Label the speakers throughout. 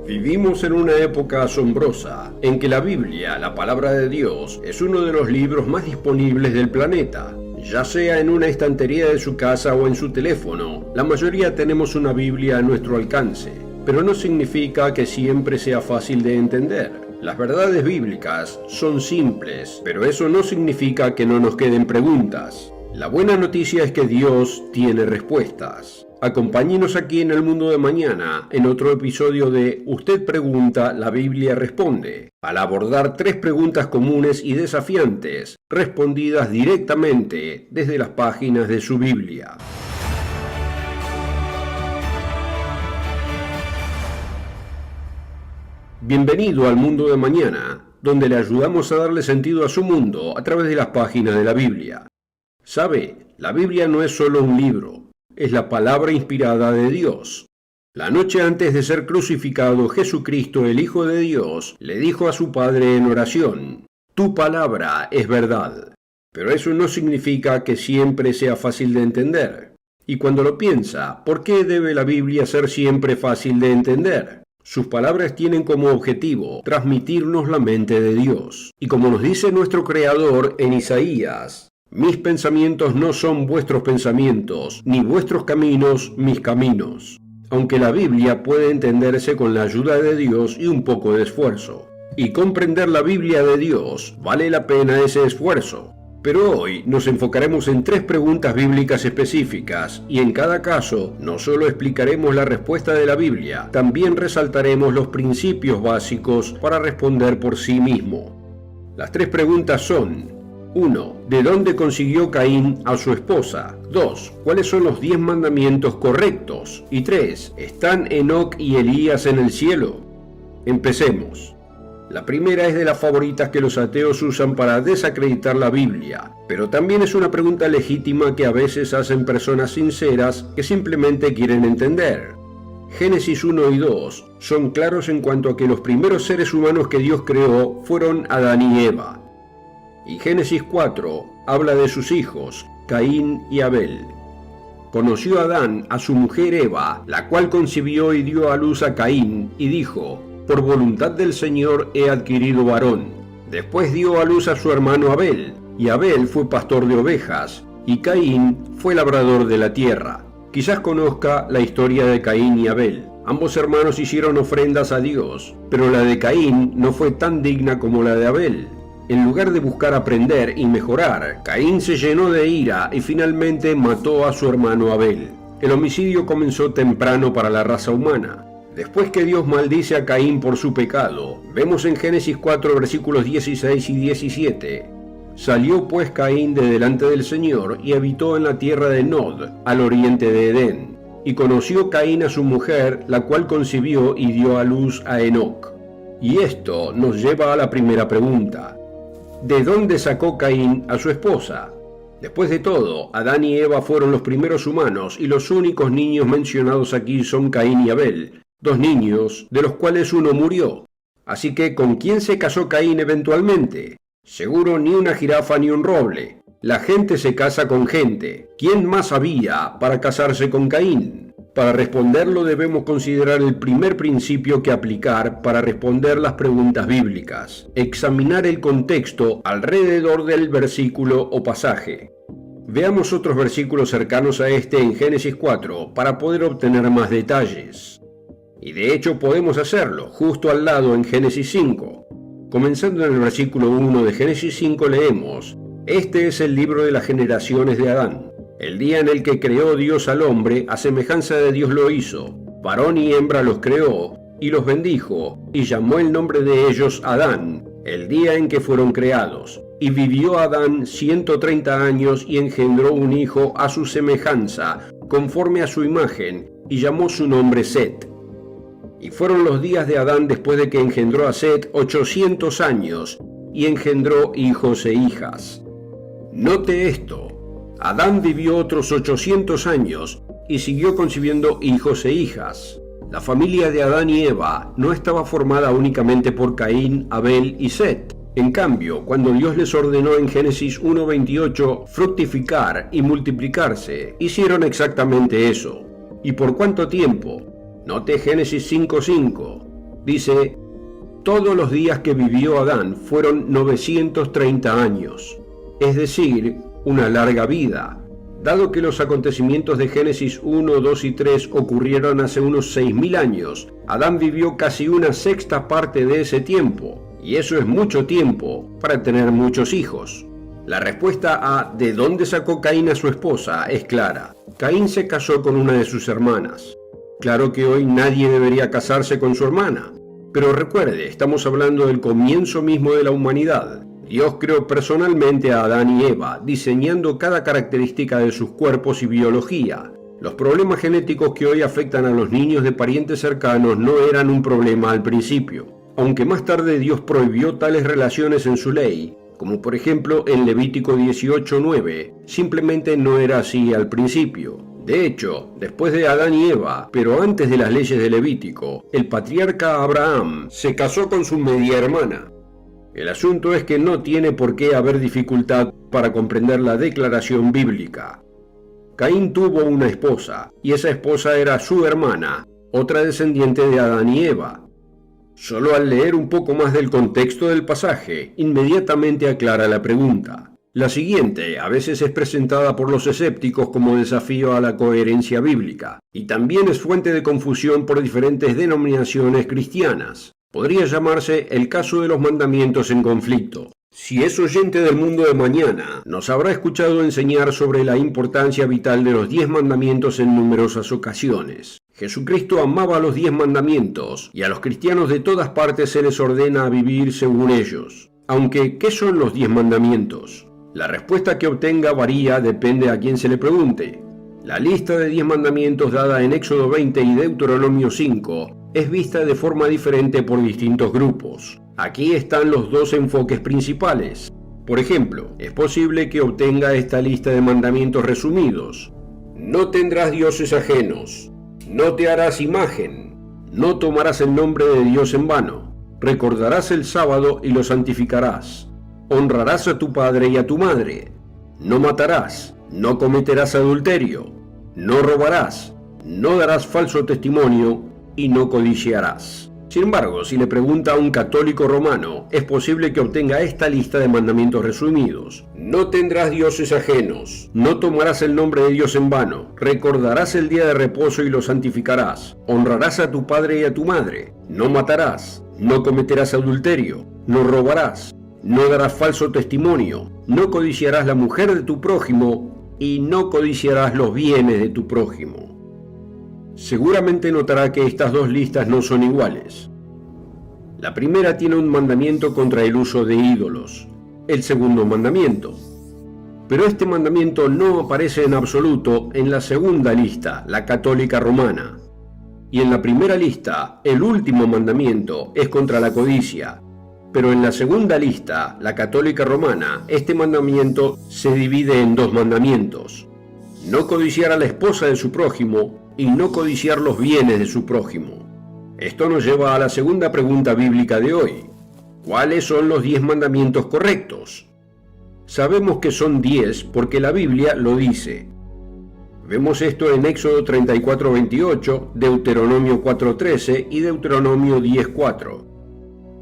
Speaker 1: Vivimos en una época asombrosa, en que la Biblia, la palabra de Dios, es uno de los libros más disponibles del planeta. Ya sea en una estantería de su casa o en su teléfono, la mayoría tenemos una Biblia a nuestro alcance, pero no significa que siempre sea fácil de entender. Las verdades bíblicas son simples, pero eso no significa que no nos queden preguntas. La buena noticia es que Dios tiene respuestas. Acompáñenos aquí en El Mundo de Mañana, en otro episodio de Usted Pregunta, la Biblia Responde, al abordar 3 preguntas comunes y desafiantes, respondidas directamente desde las páginas de su Biblia. Bienvenido al Mundo de Mañana, donde le ayudamos a darle sentido a su mundo a través de las páginas de la Biblia. ¿Sabe? La Biblia no es solo un libro. Es la palabra inspirada de Dios. La noche antes de ser crucificado, Jesucristo, el Hijo de Dios, le dijo a su Padre en oración: «Tu palabra es verdad». Pero eso no significa que siempre sea fácil de entender. Y cuando lo piensa, ¿por qué debe la Biblia ser siempre fácil de entender? Sus palabras tienen como objetivo transmitirnos la mente de Dios. Y como nos dice nuestro Creador en Isaías: «Mis pensamientos no son vuestros pensamientos, ni vuestros caminos mis caminos». Aunque la Biblia puede entenderse con la ayuda de Dios y un poco de esfuerzo. Y comprender la Biblia de Dios vale la pena ese esfuerzo. Pero hoy nos enfocaremos en 3 preguntas bíblicas específicas, y en cada caso no solo explicaremos la respuesta de la Biblia, también resaltaremos los principios básicos para responder por sí mismo. Las 3 preguntas son: 1. ¿De dónde consiguió Caín a su esposa? 2. ¿Cuáles son los 10 mandamientos correctos? Y 3. ¿Están Enoc y Elías en el cielo? Empecemos. La primera es de las favoritas que los ateos usan para desacreditar la Biblia, pero también es una pregunta legítima que a veces hacen personas sinceras que simplemente quieren entender. Génesis 1 y 2 son claros en cuanto a que los primeros seres humanos que Dios creó fueron Adán y Eva. Y Génesis 4 habla de sus hijos, Caín y Abel. Conoció Adán a su mujer Eva, la cual concibió y dio a luz a Caín, y dijo: «Por voluntad del Señor he adquirido varón». Después dio a luz a su hermano Abel, y Abel fue pastor de ovejas, y Caín fue labrador de la tierra. Quizás conozca la historia de Caín y Abel. Ambos hermanos hicieron ofrendas a Dios, pero la de Caín no fue tan digna como la de Abel. En lugar de buscar aprender y mejorar, Caín se llenó de ira y finalmente mató a su hermano Abel. El homicidio comenzó temprano para la raza humana. Después que Dios maldice a Caín por su pecado, vemos en Génesis 4 versículos 16 y 17: «Salió pues Caín de delante del Señor y habitó en la tierra de Nod, al oriente de Edén. Y conoció Caín a su mujer, la cual concibió y dio a luz a Enoc». Y esto nos lleva a la primera pregunta: ¿de dónde sacó Caín a su esposa? Después de todo, Adán y Eva fueron los primeros humanos y los únicos niños mencionados aquí son Caín y Abel, 2 niños, de los cuales uno murió. Así que, ¿con quién se casó Caín eventualmente? Seguro ni una jirafa ni un roble. La gente se casa con gente. ¿Quién más había para casarse con Caín? Para responderlo debemos considerar el primer principio que aplicar para responder las preguntas bíblicas: examinar el contexto alrededor del versículo o pasaje. Veamos otros versículos cercanos a este en Génesis 4 para poder obtener más detalles. Y de hecho podemos hacerlo justo al lado en Génesis 5. Comenzando en el versículo 1 de Génesis 5 leemos: «Este es el libro de las generaciones de Adán. El día en el que creó Dios al hombre, a semejanza de Dios lo hizo. Varón y hembra los creó, y los bendijo, y llamó el nombre de ellos Adán, el día en que fueron creados. Y vivió Adán 130 años y engendró un hijo a su semejanza, conforme a su imagen, y llamó su nombre Set. Y fueron los días de Adán después de que engendró a Set 800 años, y engendró hijos e hijas». Note esto. Adán vivió otros 800 años y siguió concibiendo hijos e hijas. La familia de Adán y Eva no estaba formada únicamente por Caín, Abel y Set. En cambio, cuando Dios les ordenó en Génesis 1:28 fructificar y multiplicarse, hicieron exactamente eso. ¿Y por cuánto tiempo? Note Génesis 5:5. Dice: todos los días que vivió Adán fueron 930 años, es decir, una larga vida. Dado que los acontecimientos de Génesis 1, 2 y 3 ocurrieron hace unos 6.000 años, Adán vivió casi una sexta parte de ese tiempo, y eso es mucho tiempo para tener muchos hijos. La respuesta a ¿de dónde sacó Caín a su esposa? Es clara. Caín se casó con una de sus hermanas. Claro que hoy nadie debería casarse con su hermana, pero recuerde, estamos hablando del comienzo mismo de la humanidad. Dios creó personalmente a Adán y Eva, diseñando cada característica de sus cuerpos y biología. Los problemas genéticos que hoy afectan a los niños de parientes cercanos no eran un problema al principio, aunque más tarde Dios prohibió tales relaciones en su ley, como por ejemplo en Levítico 18:9, simplemente no era así al principio. De hecho, después de Adán y Eva, pero antes de las leyes de Levítico, el patriarca Abraham se casó con su media hermana. El asunto es que no tiene por qué haber dificultad para comprender la declaración bíblica. Caín tuvo una esposa, y esa esposa era su hermana, otra descendiente de Adán y Eva. Solo al leer un poco más del contexto del pasaje, inmediatamente aclara la pregunta. La siguiente a veces es presentada por los escépticos como desafío a la coherencia bíblica, y también es fuente de confusión por diferentes denominaciones cristianas. Podría llamarse el caso de los mandamientos en conflicto. Si es oyente del Mundo de Mañana, nos habrá escuchado enseñar sobre la importancia vital de los 10 mandamientos en numerosas ocasiones. Jesucristo amaba los 10 mandamientos, y a los cristianos de todas partes se les ordena a vivir según ellos. Aunque, ¿qué son los 10 mandamientos? La respuesta que obtenga varía, depende a quién se le pregunte. La lista de 10 mandamientos dada en Éxodo 20 y Deuteronomio 5 es vista de forma diferente por distintos grupos. Aquí están los dos enfoques principales. Por ejemplo, es posible que obtenga esta lista de mandamientos resumidos. No tendrás dioses ajenos. No te harás imagen. No tomarás el nombre de Dios en vano. Recordarás el sábado y lo santificarás. Honrarás a tu padre y a tu madre. No matarás. No cometerás adulterio. No robarás. No darás falso testimonio y no codiciarás. Sin embargo, si le pregunta a un católico romano, es posible que obtenga esta lista de mandamientos resumidos. No tendrás dioses ajenos, no tomarás el nombre de Dios en vano, recordarás el día de reposo y lo santificarás, honrarás a tu padre y a tu madre, no matarás, no cometerás adulterio, no robarás, no darás falso testimonio, no codiciarás la mujer de tu prójimo y no codiciarás los bienes de tu prójimo. Seguramente notará que estas dos listas no son iguales. La primera tiene un mandamiento contra el uso de ídolos, el segundo mandamiento. Pero este mandamiento no aparece en absoluto en la segunda lista, la católica romana. Y en la primera lista, el último mandamiento es contra la codicia. Pero en la segunda lista, la católica romana, este mandamiento se divide en dos mandamientos. No codiciar a la esposa de su prójimo y no codiciar los bienes de su prójimo. Esto nos lleva a la segunda pregunta bíblica de hoy. ¿Cuáles son los 10 mandamientos correctos? Sabemos que son 10 porque la Biblia lo dice. Vemos esto en Éxodo 34:28, Deuteronomio 4:13 y Deuteronomio 10:4.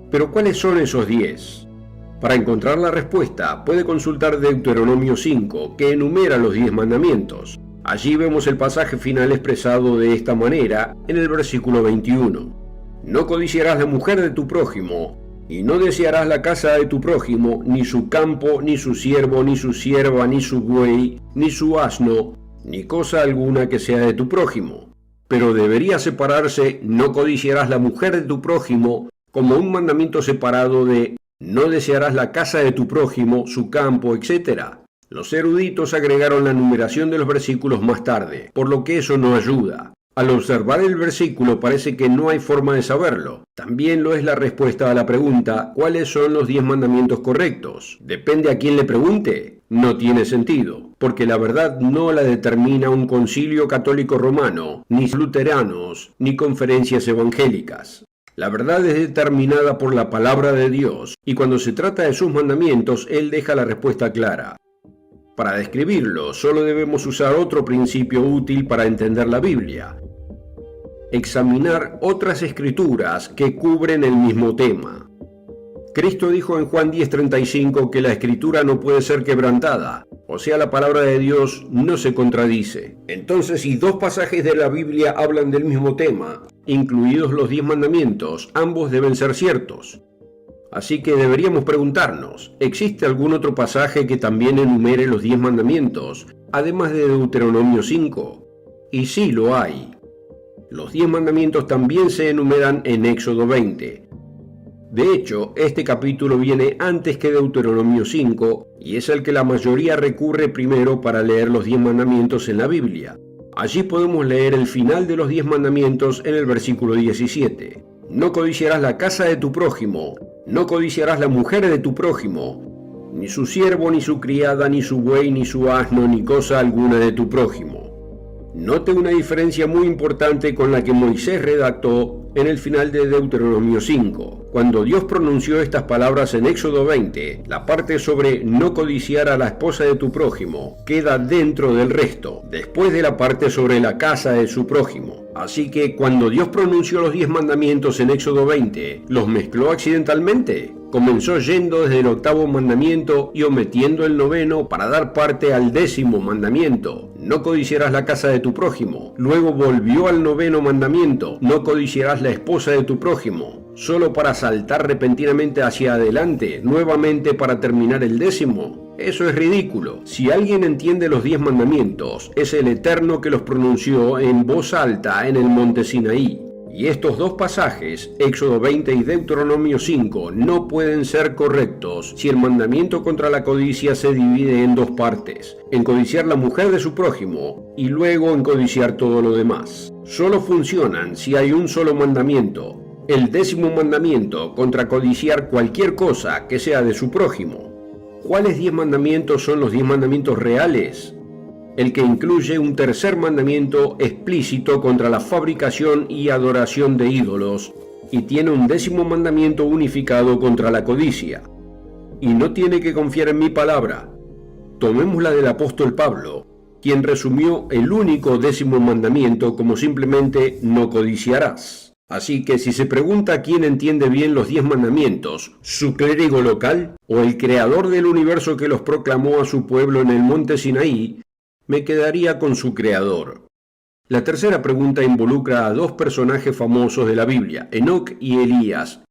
Speaker 1: Pero ¿cuáles son esos 10? Para encontrar la respuesta, puede consultar Deuteronomio 5, que enumera los 10 mandamientos. Allí vemos el pasaje final expresado de esta manera en el versículo 21. No codiciarás la mujer de tu prójimo, y no desearás la casa de tu prójimo, ni su campo, ni su siervo, ni su sierva, ni su buey, ni su asno, ni cosa alguna que sea de tu prójimo. Pero debería separarse, no codiciarás la mujer de tu prójimo, como un mandamiento separado de no desearás la casa de tu prójimo, su campo, etc. Los eruditos agregaron la numeración de los versículos más tarde, por lo que eso no ayuda. Al observar el versículo parece que no hay forma de saberlo. También lo es la respuesta a la pregunta, ¿cuáles son los 10 mandamientos correctos? Depende a quién le pregunte. No tiene sentido, porque la verdad no la determina un concilio católico romano, ni luteranos, ni conferencias evangélicas. La verdad es determinada por la palabra de Dios, y cuando se trata de sus mandamientos, Él deja la respuesta clara. Para describirlo, solo debemos usar otro principio útil para entender la Biblia. examinar otras escrituras que cubren el mismo tema. Cristo dijo en Juan 10:35 que la escritura no puede ser quebrantada, o sea, la palabra de Dios no se contradice. Entonces, si dos pasajes de la Biblia hablan del mismo tema, incluidos los 10 mandamientos, ambos deben ser ciertos. Así que deberíamos preguntarnos, ¿existe algún otro pasaje que también enumere los 10 mandamientos, además de Deuteronomio 5? Y sí lo hay. Los 10 mandamientos también se enumeran en Éxodo 20. De hecho, este capítulo viene antes que Deuteronomio 5 y es el que la mayoría recurre primero para leer los 10 mandamientos en la Biblia. Allí podemos leer el final de los 10 mandamientos en el versículo 17. No codiciarás la casa de tu prójimo, no codiciarás la mujer de tu prójimo, ni su siervo, ni su criada, ni su buey, ni su asno, ni cosa alguna de tu prójimo. Note una diferencia muy importante con la que Moisés redactó en el final de Deuteronomio 5. Cuando Dios pronunció estas palabras en Éxodo 20, la parte sobre no codiciar a la esposa de tu prójimo queda dentro del resto, después de la parte sobre la casa de su prójimo. Así que cuando Dios pronunció los 10 mandamientos en Éxodo 20, ¿los mezcló accidentalmente? Comenzó yendo desde el 8º mandamiento y omitiendo el 9º para dar parte al 10º mandamiento, no codiciarás la casa de tu prójimo. Luego volvió al 9º mandamiento, no codiciarás la esposa de tu prójimo, solo para saltar repentinamente hacia adelante, nuevamente para terminar el 10º. Eso es ridículo. Si alguien entiende los 10 mandamientos, es el Eterno que los pronunció en voz alta en el monte Sinaí. Y estos dos pasajes, Éxodo 20 y Deuteronomio 5, no pueden ser correctos si el mandamiento contra la codicia se divide en dos partes, en codiciar la mujer de su prójimo y luego en codiciar todo lo demás. Solo funcionan si hay un solo mandamiento, el 10º mandamiento contra codiciar cualquier cosa que sea de su prójimo. ¿Cuáles 10 mandamientos son los 10 mandamientos reales? El que incluye un tercer mandamiento explícito contra la fabricación y adoración de ídolos, y tiene un 10º mandamiento unificado contra la codicia. Y no tiene que confiar en mi palabra. Tomemos la del apóstol Pablo, quien resumió el único 10º mandamiento como simplemente no codiciarás. Así que si se pregunta quién entiende bien los 10 mandamientos, ¿su clérigo local o el creador del universo que los proclamó a su pueblo en el monte Sinaí? Me quedaría con su creador. La tercera pregunta involucra a dos personajes famosos de la Biblia, Enoc y Elías.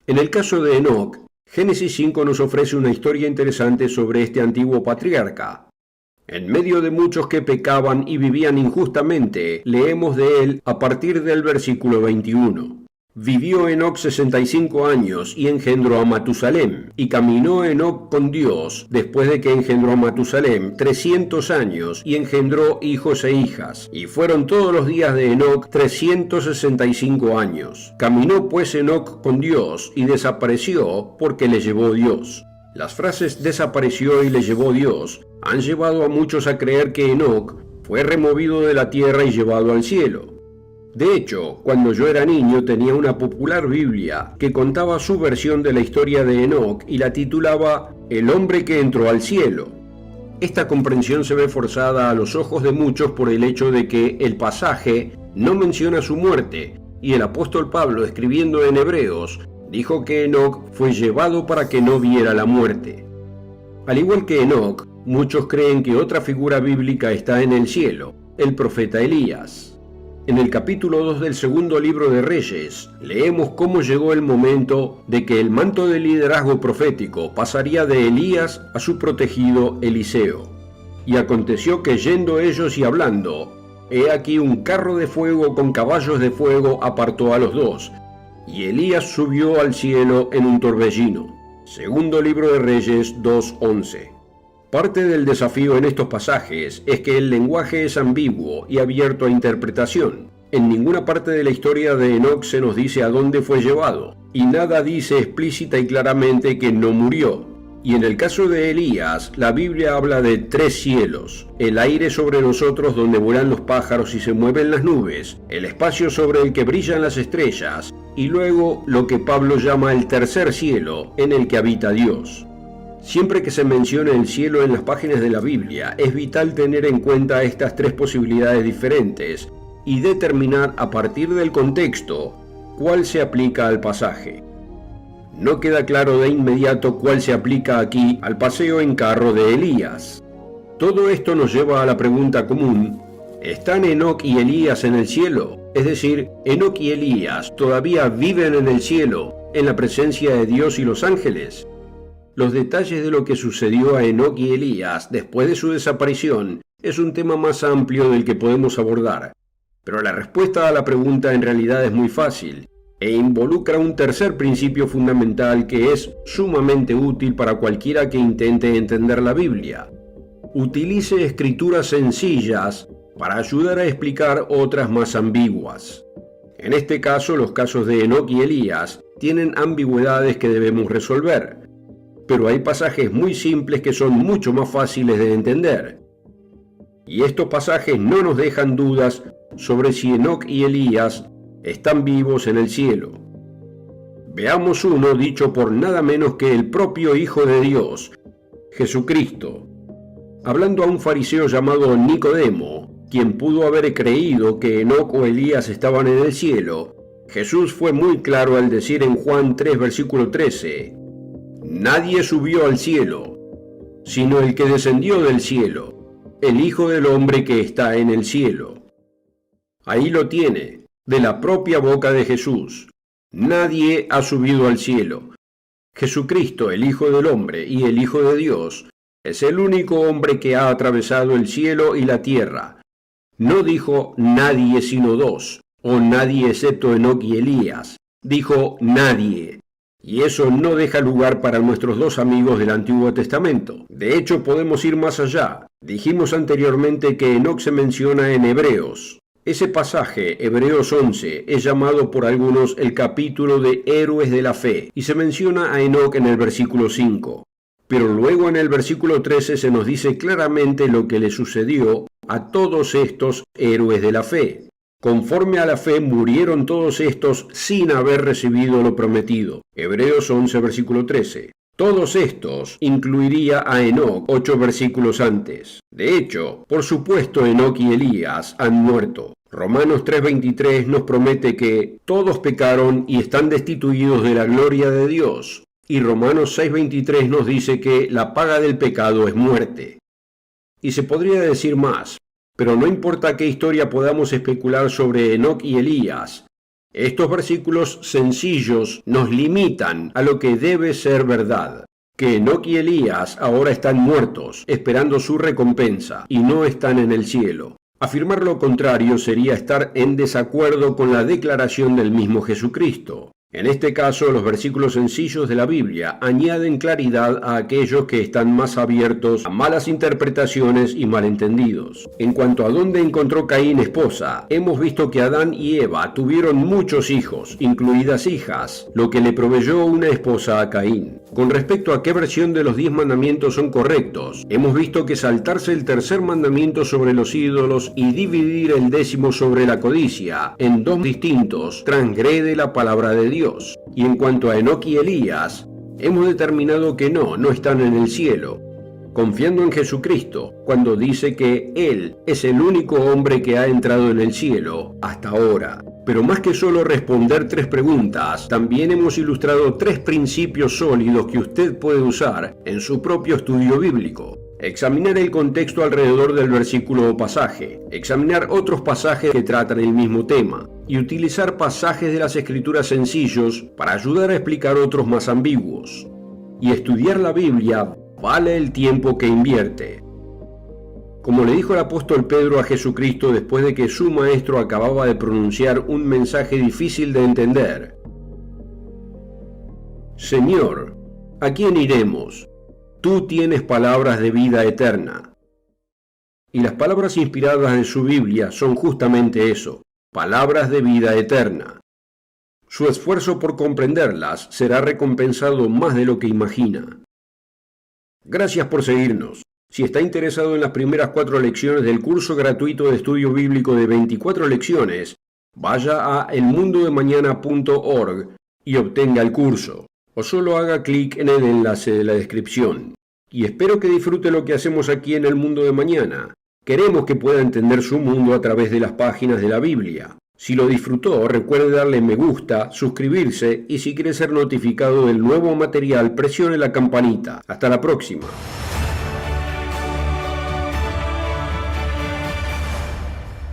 Speaker 1: En el caso de Enoc, Génesis 5 nos ofrece una historia interesante sobre este antiguo patriarca. En medio de muchos que pecaban y vivían injustamente, leemos de él a partir del versículo 21. Vivió Enoc 65 años y engendró a Matusalem, y caminó Enoc con Dios, después de que engendró a Matusalem 300 años, y engendró hijos e hijas, y fueron todos los días de Enoc 365 años. Caminó pues Enoc con Dios, y desapareció porque le llevó Dios. Las frases desapareció y le llevó Dios han llevado a muchos a creer que Enoc fue removido de la tierra y llevado al cielo. De hecho, cuando yo era niño tenía una popular Biblia que contaba su versión de la historia de Enoc y la titulaba El hombre que entró al cielo. Esta comprensión se ve forzada a los ojos de muchos por el hecho de que el pasaje no menciona su muerte, y el apóstol Pablo, escribiendo en Hebreos, dijo que Enoc fue llevado para que no viera la muerte. Al igual que Enoc, muchos creen que otra figura bíblica está en el cielo, el profeta Elías. En el capítulo 2 del segundo libro de Reyes, leemos cómo llegó el momento de que el manto de liderazgo profético pasaría de Elías a su protegido Eliseo. Y aconteció que yendo ellos y hablando, he aquí un carro de fuego con caballos de fuego apartó a los dos, y Elías subió al cielo en un torbellino. Segundo libro de Reyes 2:11. Parte del desafío en estos pasajes es que el lenguaje es ambiguo y abierto a interpretación. En ninguna parte de la historia de Enoc se nos dice a dónde fue llevado, y nada dice explícita y claramente que no murió. Y en el caso de Elías, la Biblia habla de 3 cielos: el aire sobre nosotros donde vuelan los pájaros y se mueven las nubes, el espacio sobre el que brillan las estrellas, y luego lo que Pablo llama el tercer cielo, en el que habita Dios. Siempre que se mencione el cielo en las páginas de la Biblia, es vital tener en cuenta estas 3 posibilidades diferentes, y determinar a partir del contexto cuál se aplica al pasaje. No queda claro de inmediato cuál se aplica aquí al paseo en carro de Elías. Todo esto nos lleva a la pregunta común: ¿están Enoc y Elías en el cielo? Es decir, ¿Enoc y Elías todavía viven en el cielo, en la presencia de Dios y los ángeles? Los detalles de lo que sucedió a Enoc y Elías después de su desaparición es un tema más amplio del que podemos abordar, pero la respuesta a la pregunta en realidad es muy fácil e involucra un tercer principio fundamental que es sumamente útil para cualquiera que intente entender la Biblia. Utilice escrituras sencillas para ayudar a explicar otras más ambiguas. En este caso, los casos de Enoc y Elías tienen ambigüedades que debemos resolver, pero hay pasajes muy simples que son mucho más fáciles de entender. Y estos pasajes no nos dejan dudas sobre si Enoc y Elías están vivos en el cielo. Veamos uno dicho por nada menos que el propio Hijo de Dios, Jesucristo. Hablando a un fariseo llamado Nicodemo, quien pudo haber creído que Enoc o Elías estaban en el cielo, Jesús fue muy claro al decir en Juan 3, versículo 13, «Nadie subió al cielo, sino el que descendió del cielo, el Hijo del Hombre que está en el cielo». Ahí lo tiene, de la propia boca de Jesús. Nadie ha subido al cielo. Jesucristo, el Hijo del Hombre y el Hijo de Dios, es el único hombre que ha atravesado el cielo y la tierra. No dijo nadie sino dos, o nadie excepto Enoc y Elías. Dijo nadie. Y eso no deja lugar para nuestros dos amigos del Antiguo Testamento. De hecho, podemos ir más allá. Dijimos anteriormente que Enoc se menciona en Hebreos. Ese pasaje, Hebreos 11, es llamado por algunos el capítulo de Héroes de la Fe, y se menciona a Enoc en el versículo 5. Pero luego en el versículo 13 se nos dice claramente lo que le sucedió a todos estos héroes de la fe. Conforme a la fe murieron todos estos sin haber recibido lo prometido. Hebreos 11, versículo 13. Todos estos incluiría a Enoc 8 versículos antes. De hecho, por supuesto Enoc y Elías han muerto. Romanos 3:23 nos promete que todos pecaron y están destituidos de la gloria de Dios. Y Romanos 6:23 nos dice que la paga del pecado es muerte. Y se podría decir más, pero no importa qué historia podamos especular sobre Enoc y Elías, estos versículos sencillos nos limitan a lo que debe ser verdad, que Enoc y Elías ahora están muertos, esperando su recompensa, y no están en el cielo. Afirmar lo contrario sería estar en desacuerdo con la declaración del mismo Jesucristo. En este caso, los versículos sencillos de la Biblia añaden claridad a aquellos que están más abiertos a malas interpretaciones y malentendidos. En cuanto a dónde encontró Caín esposa, hemos visto que Adán y Eva tuvieron muchos hijos, incluidas hijas, lo que le proveyó una esposa a Caín. Con respecto a qué versión de los 10 mandamientos son correctos, hemos visto que saltarse el tercer mandamiento sobre los ídolos y dividir el 10º sobre la codicia en dos distintos transgrede la palabra de Dios. Y en cuanto a Enoc y Elías, hemos determinado que no están en el cielo, confiando en Jesucristo, cuando dice que Él es el único hombre que ha entrado en el cielo hasta ahora. Pero más que solo responder 3 preguntas, también hemos ilustrado 3 principios sólidos que usted puede usar en su propio estudio bíblico. Examinar el contexto alrededor del versículo o pasaje, examinar otros pasajes que tratan el mismo tema, y utilizar pasajes de las Escrituras sencillos para ayudar a explicar otros más ambiguos. Y estudiar la Biblia vale el tiempo que invierte. Como le dijo el apóstol Pedro a Jesucristo después de que su maestro acababa de pronunciar un mensaje difícil de entender: Señor, ¿a quién iremos? Tú tienes palabras de vida eterna. Y las palabras inspiradas de su Biblia son justamente eso, palabras de vida eterna. Su esfuerzo por comprenderlas será recompensado más de lo que imagina. Gracias por seguirnos. Si está interesado en las primeras 4 lecciones del curso gratuito de estudio bíblico de 24 lecciones, vaya a elmundodemañana.org y obtenga el curso, o solo haga clic en el enlace de la descripción. Y espero que disfrute lo que hacemos aquí en El Mundo de Mañana. Queremos que pueda entender su mundo a través de las páginas de la Biblia. Si lo disfrutó, recuerde darle me gusta, suscribirse y si quiere ser notificado del nuevo material, presione la campanita. Hasta la próxima.